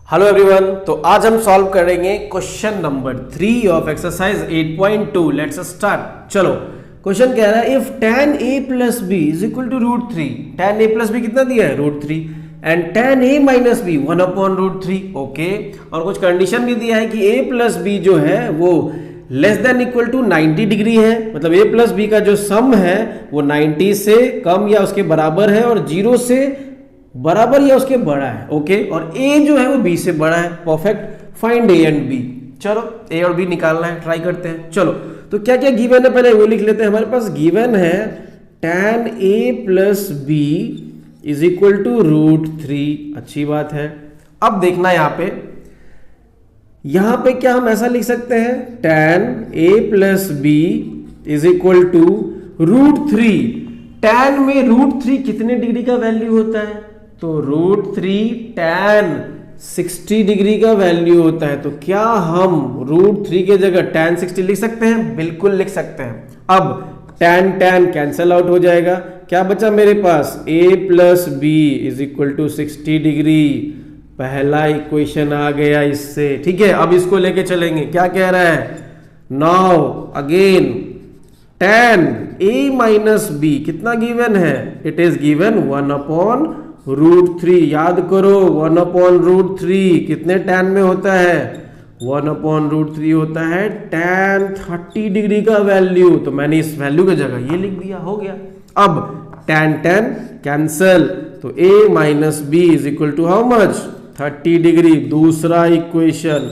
Hello everyone, तो आज हम सॉल्व करेंगे question number 3 of exercise 8.2। Let's start. चलो, क्वेश्चन कह रहा है if tan a plus B is equal to √3। tan a plus B कितना दिया है? √3 and tan a minus B 1/√3। Okay, और कुछ कंडीशन भी दिया है कि a प्लस बी जो है वो less than equal to 90 degree है, मतलब a प्लस बी का जो सम है वो 90 से कम या उसके बराबर है और 0 से बराबर या उसके बड़ा है। ओके, और a जो है वो b से बड़ा है। Perfect. Find a and b। चलो, a और b निकालना है, ट्राई करते हैं। चलो, तो क्या क्या गिवन है पहले वो लिख लेते हैं। हमारे पास गिवन है tan a plus B is equal to √3। अच्छी बात है। अब देखना यहां पे क्या हम ऐसा लिख सकते हैं, tan a plus B is equal to √3। tan में √3 कितने डिग्री का वैल्यू होता है? तो √3 tan 60 डिग्री का वैल्यू होता है। तो क्या हम √3 के जगह tan 60 लिख सकते हैं? बिल्कुल लिख सकते हैं। अब tan कैंसल आउट हो जाएगा। क्या बचा मेरे पास? a plus B is equal to 60 degree. पहला इक्वेशन आ गया इससे। ठीक है, अब इसको लेके चलेंगे। क्या कह रहा है? Now again tan a minus B कितना गिवन है? It is given 1/√3। याद करो 1/√3 कितने tan में होता है? 1/√3 होता है tan 30 डिग्री का वैल्यू। तो मैंने इस वैल्यू की जगह ये लिख दिया, हो गया। अब tan कैंसल, तो a minus B is equal to how much? 30 degree. दूसरा इक्वेशन।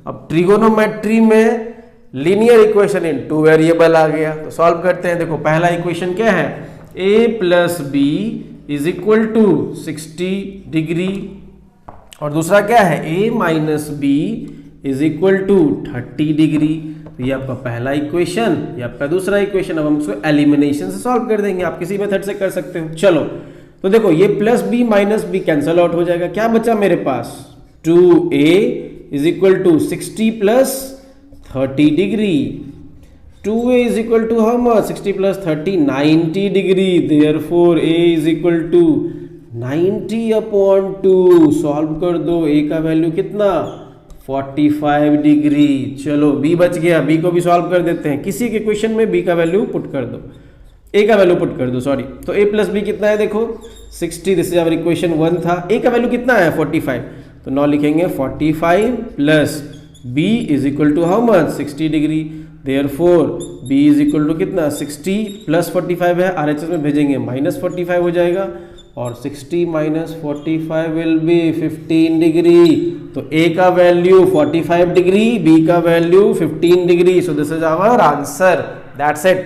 अब ट्रिगोनोमेट्री में लीनियर इक्वेशन इन 2 वेरिएबल आ गया, तो सॉल्व करते हैं। देखो, पहला इक्वेशन क्या है? a plus B is equal to 60 degree, और दूसरा क्या है? a minus B is equal to 30 degree. तो ये आपका पहला इक्वेशन, ये आपका दूसरा इक्वेशन। अब हम इसको एलिमिनेशन से सॉल्व कर देंगे, आप किसी मेथड से कर सकते हो। चलो, तो देखो ये plus B minus B cancel out हो जाएगा। क्या बचा मेरे पास? 2a is equal to 60 plus 30 degree. 2a is equal to how much? 60 plus 30, 90 degree. Therefore a is equal to 90/2। Solve कर दो। a का वैल्यू कितना? 45 डिग्री। चलो, b बच गया, b को भी सॉल्व कर देते हैं। किसी के क्वेश्चन में b का वैल्यू पुट कर दो, a का वैल्यू पुट कर दो, सॉरी। तो a प्लस बी कितना है? देखो 60, दिस इज आवर इक्वेशन 1 था। a का वैल्यू कितना है? 45। तो नौ लिखेंगे 45 plus b is equal to how much? 60 degree. Therefore b is equal to कितना? 60 प्लस 45 है, RHS में भेजेंगे -45 हो जाएगा, और 60 माइनस 45 विल बी 15 डिग्री। तो a का वैल्यू 45 डिग्री, b का value 15 degree. So this is our answer. That's it.